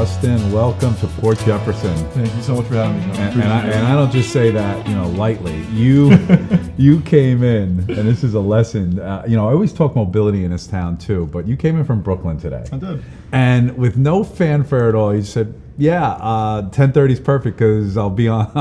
Justin, welcome to Port Jefferson. Thank you so much for having me. And I don't just say that, lightly. You came in, and this is a lesson. I always talk mobility in this town too, but you came in from Brooklyn today. I did. And with no fanfare at all, you said, "Yeah, 10:30 is perfect because I'll be off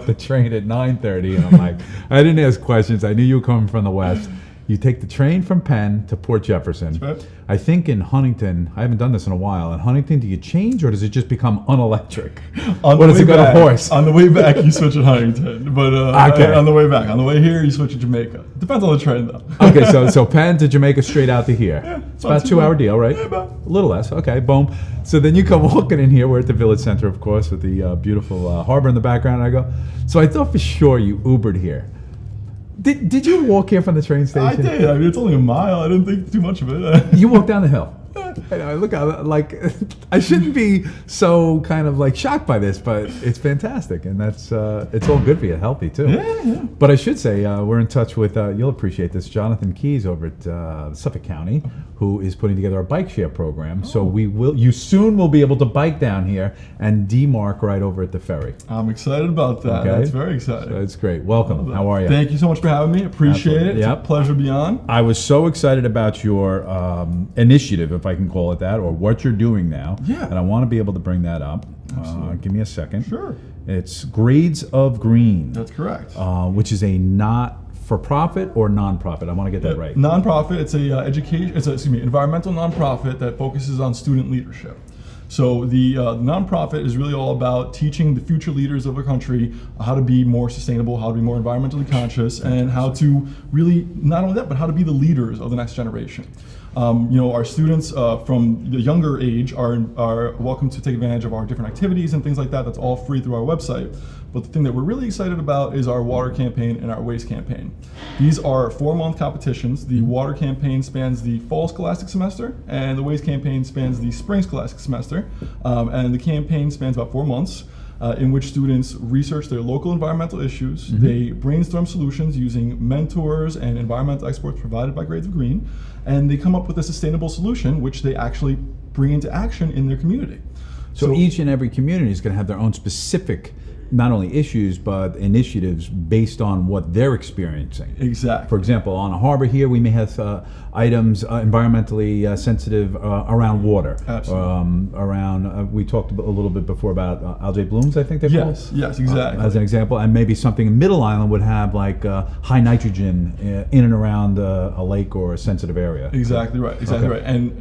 the train at 9:30." And I'm like, I didn't ask questions. I knew you were coming from the west. You take the train from Penn to Port Jefferson. That's right. I think in Huntington, I haven't done this in a while. In Huntington, do you change or does it just become unelectric? Or does it go to horse? On the way back, you switch at Huntington, but okay. On the way back, on the way here, you switch at Jamaica. Depends on the train, though. Okay, so Penn to Jamaica, straight out to here. Yeah, it's about a 2 hour deal, right? Yeah, about. A little less. Okay, boom. So then you come walking in here. We're at the Village Center, of course, with the beautiful harbor in the background. And I go, so I thought for sure you Ubered here. Did you walk here from the train station? I did. I mean, it's only a mile. I didn't think too much of it. You walked down the hill. I look, like I shouldn't be so kind of like shocked by this, but it's fantastic, and that's it's all good for you, healthy too. Yeah. But I should say we're in touch with you'll appreciate this, Jonathan Keys over at Suffolk County, who is putting together a bike share program. Oh. So you soon will be able to bike down here and demarc right over at the ferry. I'm excited about that. Okay. That's very exciting. So that's great. Welcome. How are you? Thank you so much for having me. Appreciate Absolutely. it. Yep. It's a pleasure to be on. I was so excited about your initiative, if I can call it that, or what you're doing now. Yeah. And I want to be able to bring that up. Give me a second. Sure. It's Grades of Green. That's correct. Which is a not-for-profit or non-profit. I want to get that right. Non-profit. It's a environmental non-profit that focuses on student leadership. So the nonprofit is really all about teaching the future leaders of a country how to be more sustainable, how to be more environmentally conscious, and how to really, not only that, but how to be the leaders of the next generation. Our students from the younger age are welcome to take advantage of our different activities and things like that. That's all free through our website. But the thing that we're really excited about is our water campaign and our waste campaign. These are 4-month competitions. The water campaign spans the fall scholastic semester, and the waste campaign spans the spring scholastic semester. And the campaign spans about 4 months. In which students research their local environmental issues. Mm-hmm. They brainstorm solutions using mentors and environmental experts provided by Grades of Green, and they come up with a sustainable solution which they actually bring into action in their community. So each and every community is going to have their own specific, not only issues, but initiatives based on what they're experiencing. Exactly. For example, on a harbor here, we may have items environmentally sensitive around water. Absolutely. We talked a little bit before about algae blooms, I think they're called. Yes, exactly. As an example, and maybe something in Middle Island would have like high nitrogen in and around a lake or a sensitive area. Exactly right. Exactly right. And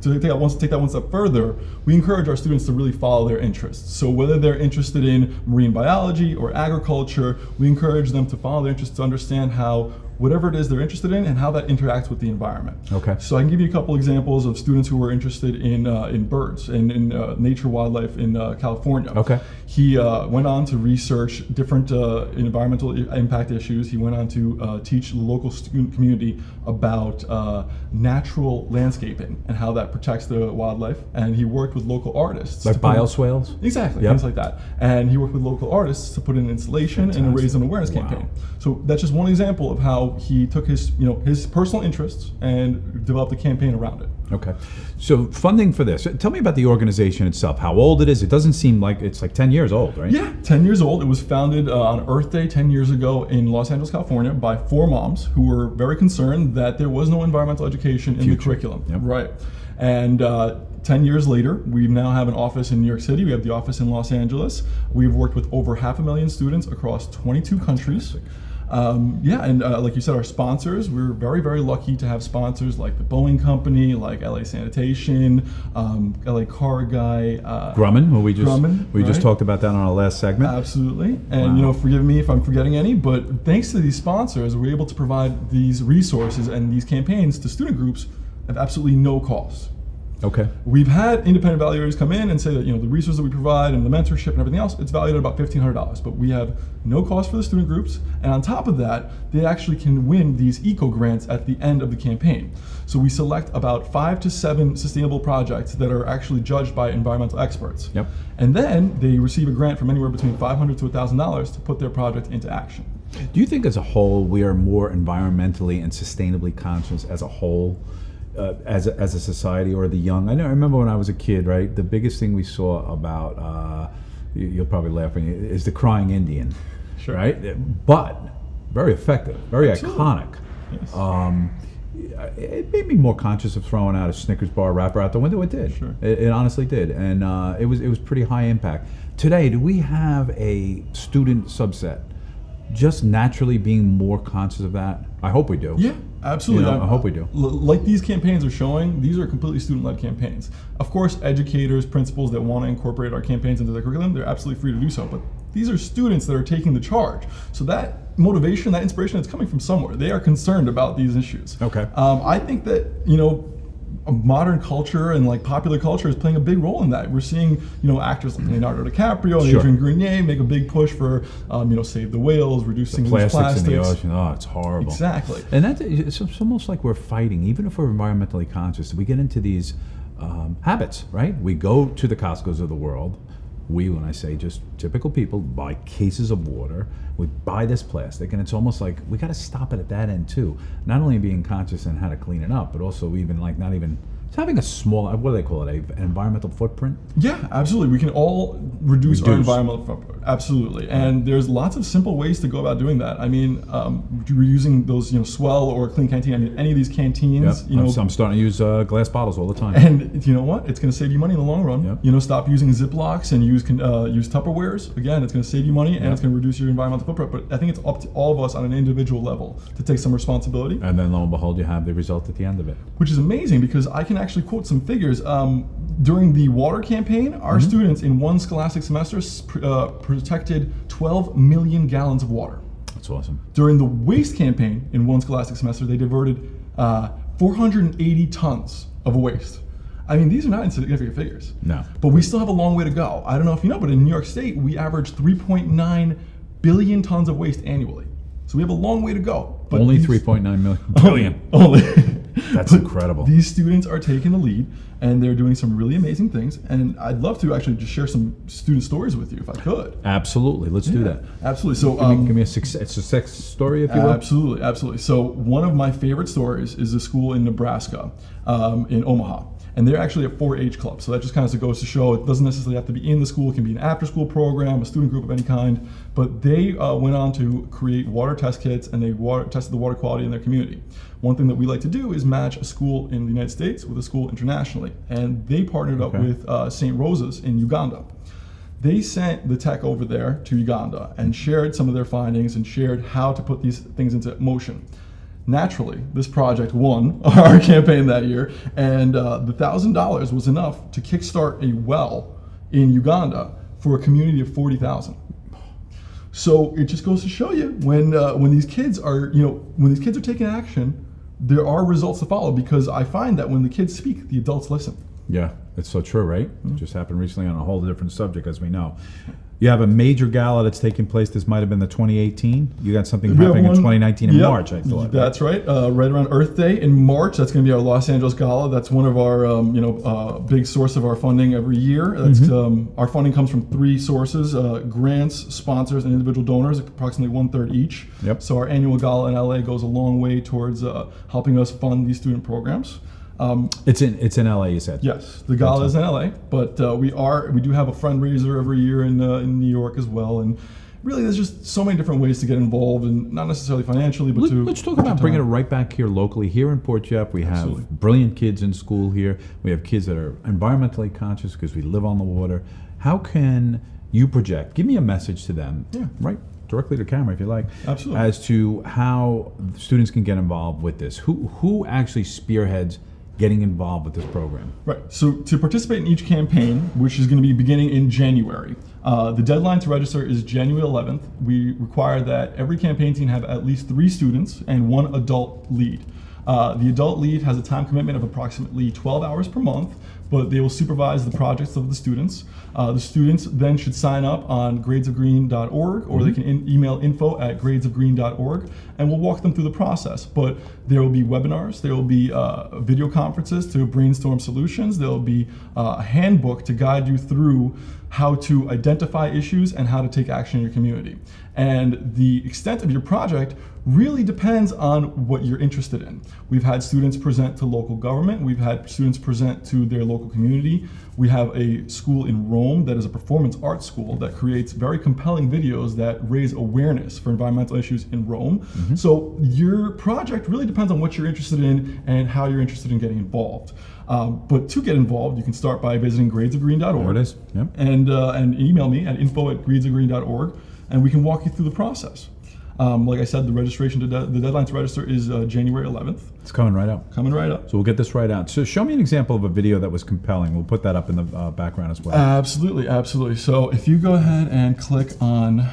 to take that one step further, we encourage our students to really follow their interests. So whether they're interested in marine biology or agriculture, we encourage them to follow their interests to understand how whatever it is they're interested in and how that interacts with the environment. Okay. So I can give you a couple examples of students who were interested in birds and in nature wildlife in California. Okay. He went on to research different environmental impact issues. He went on to teach the local student community about natural landscaping and how that protects the wildlife. And he worked with local artists. Like bioswales? Exactly, yep. Things like that. And he worked with local artists to put in an installation Fantastic. And raise an awareness campaign. So that's just one example of how he took his personal interests and developed a campaign around it. Okay. So funding for this, tell me about the organization itself, how old it is. It doesn't seem like it's like 10 years old, right? Yeah, 10 years old. It was founded on Earth Day 10 years ago in Los Angeles, California by 4 moms who were very concerned that there was no environmental education in the curriculum. Yep. Right. And 10 years later, we now have an office in New York City. We have the office in Los Angeles. We've worked with over 500,000 students across 22 countries. Like you said, our sponsors, we're very, very lucky to have sponsors like the Boeing Company, like LA Sanitation, LA Car Guy. Grumman, who we right? just talked about that on our last segment. Absolutely. And forgive me if I'm forgetting any, but thanks to these sponsors, we're able to provide these resources and these campaigns to student groups at absolutely no cost. Okay. We've had independent evaluators come in and say that the resources that we provide and the mentorship and everything else, it's valued at about $1,500. But we have no cost for the student groups, and on top of that, they actually can win these eco grants at the end of the campaign. So we select about 5 to 7 sustainable projects that are actually judged by environmental experts. Yep. And then they receive a grant from anywhere between $500 to $1,000 to put their project into action. Do you think as a whole we are more environmentally and sustainably conscious as a whole as a society, or the young. I remember when I was a kid, right? The biggest thing we saw about you'll probably laugh when is the crying Indian, Sure. right? But very effective, very Absolutely. iconic. Yes. It made me more conscious of throwing out a Snickers bar wrapper out the window. It did. Sure. It honestly did, and it was pretty high impact. Today, do we have a student subset just naturally being more conscious of that? I hope we do. Yeah, absolutely. I hope we do. Like these campaigns are showing, these are completely student-led campaigns. Of course, educators, principals that want to incorporate our campaigns into their curriculum, they're absolutely free to do so. But these are students that are taking the charge. So that motivation, that inspiration, it's coming from somewhere. They are concerned about these issues. Okay. I think that, modern culture and like popular culture is playing a big role in that. We're seeing, actors like Leonardo DiCaprio and Sure. Adrian Grenier make a big push for, save the whales, reduce single-use Plastics in the plastics. ocean. Oh, it's horrible. Exactly. And it's almost like we're fighting, even if we're environmentally conscious. We get into these habits, right? We go to the Costco's of the world. When I say just typical people, buy cases of water. We buy this plastic, and it's almost like we got to stop it at that end too. Not only being conscious in how to clean it up, but also even like not even it's having a small, what do they call it, an environmental footprint? Yeah, absolutely. We can all reduce our environmental footprint. Absolutely. And there's lots of simple ways to go about doing that. I mean, we're using those, Swell or Clean Canteen. I mean, any of these canteens, Yep. I'm starting to use glass bottles all the time. And you know what? It's going to save you money in the long run. Yep. Stop using Ziplocs and use Tupperwares. Again, it's going to save you money and it's going to reduce your environmental footprint. But I think it's up to all of us on an individual level to take some responsibility. And then lo and behold, you have the result at the end of it. Which is amazing because I can actually quote some figures. During the water campaign, our students in one scholastic semester protected 12 million gallons of water. That's awesome. During the waste campaign in one scholastic semester, they diverted 480 tons of waste. I mean, these are not insignificant figures. No. But we still have a long way to go. I don't know if you know, but in New York State, we average 3.9 billion tons of waste annually. So we have a long way to go. But only 3.9 billion. Only. That's incredible. These students are taking the lead, and they're doing some really amazing things. And I'd love to actually just share some student stories with you, if I could. Absolutely, let's do that. Absolutely. So, give me a success story, if you will. Absolutely, absolutely. So, one of my favorite stories is a school in Nebraska, in Omaha. And they're actually a 4-H club. So that just kind of goes to show it doesn't necessarily have to be in the school. It can be an after-school program, a student group of any kind. But they went on to create water test kits, and they tested the water quality in their community. One thing that we like to do is match a school in the United States with a school internationally. And they partnered up with St. Rosa's in Uganda. They sent the tech over there to Uganda and shared some of their findings and shared how to put these things into motion. Naturally, this project won our campaign that year, and the $1,000 was enough to kickstart a well in Uganda for a community of 40,000. So it just goes to show you when these kids are taking action, there are results to follow, because I find that when the kids speak, the adults listen. Yeah, it's so true, right? It just happened recently on a whole different subject, as we know. You have a major gala that's taking place. This might have been the 2018. You got something happening in 2019 in March, I thought. That's right. Right around Earth Day in March. That's going to be our Los Angeles gala. That's one of our big source of our funding every year. That's our funding comes from 3 sources: grants, sponsors, and individual donors, approximately 1/3 each. Yep. So our annual gala in LA goes a long way towards helping us fund these student programs. It's in LA, you said. Yes, the gala is in LA, but we do have a fundraiser every year in New York as well, and really there's just so many different ways to get involved, and not necessarily financially, but let's talk about bringing it right back here locally. Here in Port Jeff, we have brilliant kids in school here. We have kids that are environmentally conscious because we live on the water. How can you project? Give me a message to them, right? Directly to camera, if you like. Absolutely. As to how students can get involved with this. Who actually spearheads getting involved with this program? Right. So to participate in each campaign, which is going to be beginning in January, the deadline to register is January 11th. We require that every campaign team have at least 3 students and 1 adult lead. The adult lead has a time commitment of approximately 12 hours per month, but they will supervise the projects of the students. The students then should sign up on gradesofgreen.org, or they can email info@gradesofgreen.org, and we'll walk them through the process. But there will be webinars, there will be video conferences to brainstorm solutions, there will be a handbook to guide you through how to identify issues and how to take action in your community. And the extent of your project really depends on what you're interested in. We've had students present to local government, we've had students present to their local community. We have a school in Rome that is a performance arts school that creates very compelling videos that raise awareness for environmental issues in Rome. So your project really depends on what you're interested in and how you're interested in getting involved. But to get involved, you can start by visiting gradesofgreen.org. There it is. Yep. And email me at info@gradesofgreen.org, and we can walk you through the process. Like I said, the deadline to register is January 11th. It's coming right up. Coming right up. So we'll get this right out. So show me an example of a video that was compelling. We'll put that up in the background as well. Absolutely, absolutely. So if you go ahead and click on,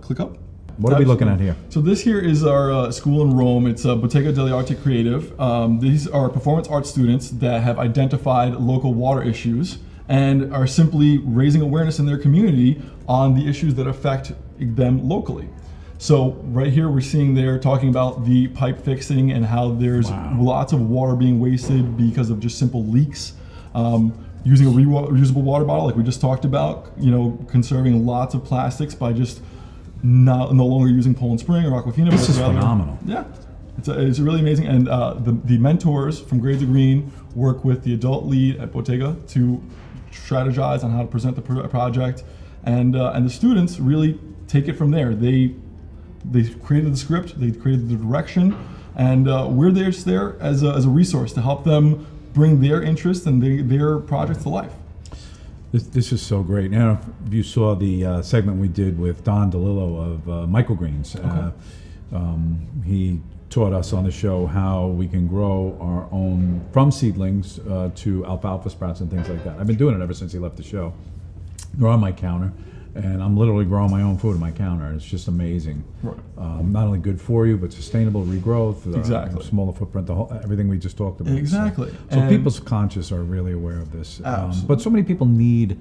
click up. What are we looking at here? So this here is our school in Rome. It's Bottega delle Arti Creative. These are performance art students that have identified local water issues and are simply raising awareness in their community on the issues that affect them locally. So right here we're seeing they're talking about the pipe fixing and how there's lots of water being wasted because of just simple leaks. Using a reusable water bottle like we just talked about, conserving lots of plastics by just no longer using Poland Spring or Aquafina. This is phenomenal. Yeah, it's really amazing. And the mentors from Grades of Green work with the adult lead at Bottega to strategize on how to present the project, and the students really take it from there. They created the script, they created the direction, and we're just there as a resource to help them bring their interests and their projects to life. This is so great. Now, if you saw the segment we did with Don DeLillo of Microgreens, he taught us on the show how we can grow our own, from seedlings to alfalfa sprouts and things like that. I've been doing it ever since he left the show. They're on my counter, and I'm literally growing my own food on my counter. It's just amazing. Right. Not only good for you, but sustainable regrowth, Exactly. Smaller footprint, everything we just talked about. Exactly. So people's conscious are really aware of this. But so many people need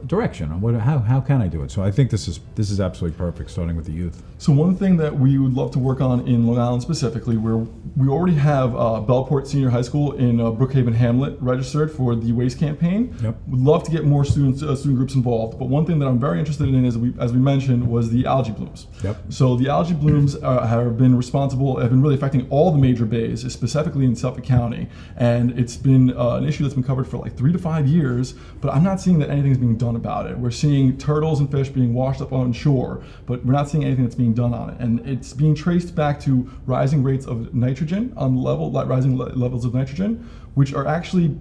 direction on how can I do it. So I think this is absolutely perfect, starting with the youth. So one thing that we would love to work on in Long Island specifically, where we already have Bellport Senior High School in Brookhaven Hamlet registered for the Waste Campaign. Yep. We'd love to get more student groups involved. But one thing that I'm very interested in is, as we mentioned, was the algae blooms. Yep. So the algae blooms have been really affecting all the major bays, specifically in Suffolk County. And it's been an issue that's been covered for like 3 to 5 years, but I'm not seeing that anything's being done about it. We're seeing turtles and fish being washed up on shore, but we're not seeing anything that's being done on it. And it's being traced back to rising rates of nitrogen rising levels of nitrogen, which are actually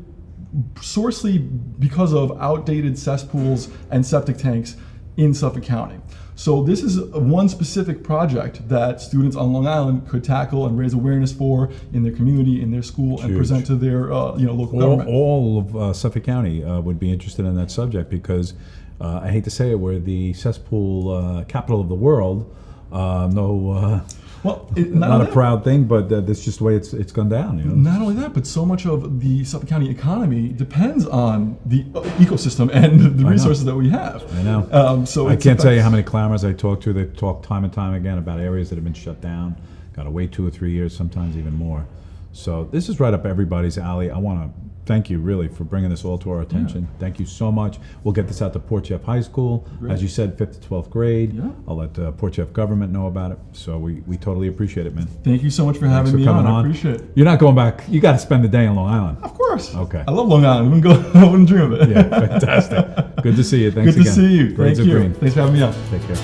sourcely because of outdated cesspools and septic tanks in Suffolk County. So this is one specific project that students on Long Island could tackle and raise awareness for in their community, in their school, and present to their local government. All of Suffolk County would be interested in that subject because I hate to say it, we're the cesspool capital of the world. Not a proud thing, but that's just the way it's gone down. Not only that, but so much of the Suffolk County economy depends on the ecosystem and the resources that we have. I know. So I can't tell you how many climbers I talk to. They talk time and time again about areas that have been shut down. Got to wait 2 or 3 years, sometimes even more. So this is right up everybody's alley. I want to thank you really for bringing this all to our attention. Yeah. Thank you so much. We'll get this out to Port Jeff High School. Great. As you said, 5th to 12th grade. Yeah. I'll let Port Jeff government know about it. So we totally appreciate it, man. Thank you so much for having me on. I appreciate it. You're not going back. You got to spend the day in Long Island. Of course. Okay. I love Long Island. I wouldn't dream of it. Yeah, fantastic. Good to see you. Thanks again. Good to see you. Grades Thank you. Green. Thanks for having me on. Take care.